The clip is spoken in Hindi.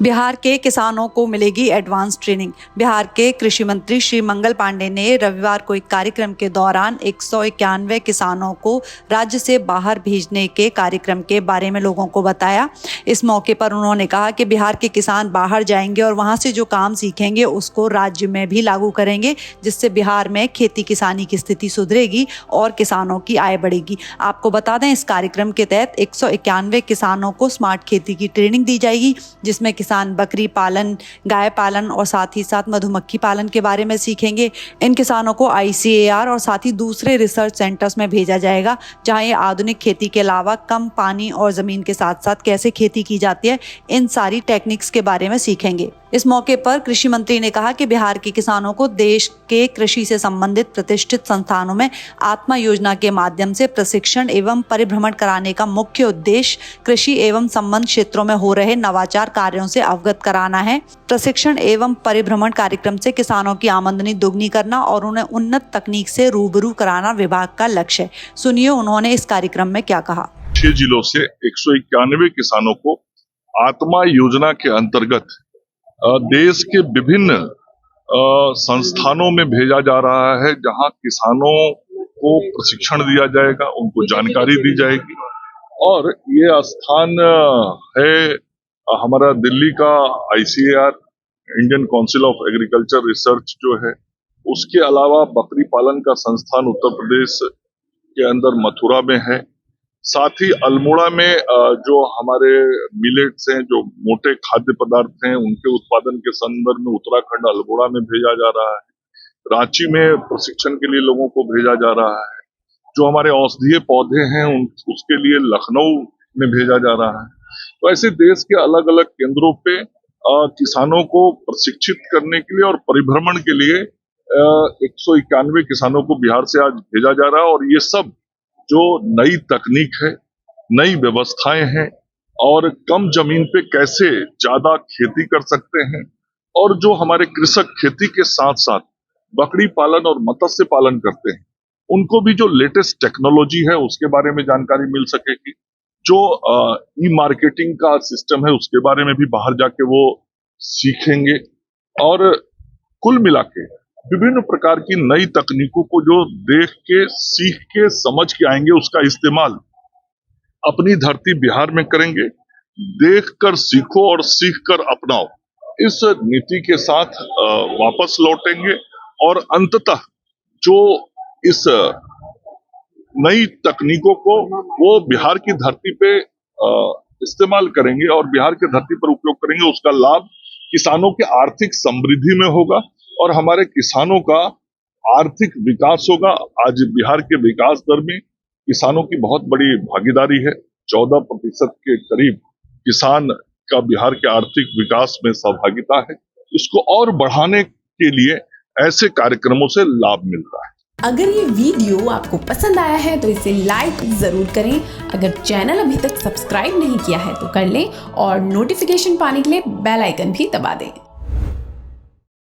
बिहार के किसानों को मिलेगी एडवांस ट्रेनिंग। बिहार के कृषि मंत्री श्री मंगल पांडे ने रविवार को एक कार्यक्रम के दौरान 191 किसानों को राज्य से बाहर भेजने के कार्यक्रम के बारे में लोगों को बताया। इस मौके पर उन्होंने कहा कि बिहार के किसान बाहर जाएंगे और वहां से जो काम सीखेंगे उसको राज्य में भी लागू करेंगे, जिससे बिहार में खेती किसानी की स्थिति सुधरेगी और किसानों की आय बढ़ेगी। आपको बता दें, इस कार्यक्रम के तहत 191 किसानों को स्मार्ट खेती की ट्रेनिंग दी जाएगी, जिसमें किसान बकरी पालन, गाय पालन और साथ ही साथ मधुमक्खी पालन के बारे में सीखेंगे। इन किसानों को ICAR और साथ ही दूसरे रिसर्च सेंटर्स में भेजा जाएगा, जहां ये आधुनिक खेती के अलावा कम पानी और जमीन के साथ साथ कैसे खेती की जाती है, इन सारी टेक्निक्स के बारे में सीखेंगे। इस मौके पर कृषि मंत्री ने कहा कि बिहार के किसानों को देश के कृषि से संबंधित प्रतिष्ठित संस्थानों में आत्मा योजना के माध्यम से प्रशिक्षण एवं परिभ्रमण कराने का मुख्य उद्देश्य कृषि एवं संबंध क्षेत्रों में हो रहे नवाचार कार्यों से अवगत कराना है। प्रशिक्षण एवं परिभ्रमण कार्यक्रम से किसानों की आमदनी दोगुनी करना और उन्हें उन्नत तकनीक से रूबरू कराना विभाग का लक्ष्य है। सुनिए उन्होंने इस कार्यक्रम में क्या कहा। 6 जिलों से 191 किसानों को आत्मा योजना के अंतर्गत देश के विभिन्न संस्थानों में भेजा जा रहा है, जहां किसानों को प्रशिक्षण दिया जाएगा, उनको जानकारी दी जाएगी। और ये स्थान है हमारा दिल्ली का ICAR, Indian council of agriculture research जो है। उसके अलावा बकरी पालन का संस्थान उत्तर प्रदेश के अंदर मथुरा में है। साथ ही अल्मोड़ा में जो हमारे मिलेट्स हैं, जो मोटे खाद्य पदार्थ हैं, उनके उत्पादन के संदर्भ में उत्तराखंड अल्मोड़ा में भेजा जा रहा है। रांची में प्रशिक्षण के लिए लोगों को भेजा जा रहा है। जो हमारे औषधीय पौधे हैं उसके लिए लखनऊ में भेजा जा रहा है। तो ऐसे देश के अलग अलग केंद्रों पे किसानों को प्रशिक्षित करने के लिए और परिभ्रमण के लिए 191 किसानों को बिहार से आज भेजा जा रहा है। और ये सब जो नई तकनीक है, नई व्यवस्थाएं हैं और कम जमीन पे कैसे ज्यादा खेती कर सकते हैं, और जो हमारे कृषक खेती के साथ साथ बकरी पालन और मत्स्य पालन करते हैं, उनको भी जो लेटेस्ट टेक्नोलॉजी है उसके बारे में जानकारी मिल सकेगी। जो ई-मार्केटिंग का सिस्टम है उसके बारे में भी बाहर जाके वो सीखेंगे। और कुल मिला के विभिन्न प्रकार की नई तकनीकों को जो देख के, सीख के, समझ के आएंगे, उसका इस्तेमाल अपनी धरती बिहार में करेंगे। देख कर सीखो और सीख कर अपनाओ, इस नीति के साथ वापस लौटेंगे और अंततः जो इस नई तकनीकों को वो बिहार की धरती पे इस्तेमाल करेंगे और बिहार की धरती पर उपयोग करेंगे। उसका लाभ किसानों के आर्थिक समृद्धि में होगा और हमारे किसानों का आर्थिक विकास होगा। आज बिहार के विकास दर में किसानों की बहुत बड़ी भागीदारी है। 14% के करीब किसान का बिहार के आर्थिक विकास में सहभागिता है। इसको और बढ़ाने के लिए ऐसे कार्यक्रमों से लाभ मिलता है। अगर ये वीडियो आपको पसंद आया है तो इसे लाइक जरूर करें। अगर चैनल अभी तक सब्सक्राइब नहीं किया है तो कर लें और नोटिफिकेशन पाने के लिए बेल आइकन भी दबा दें।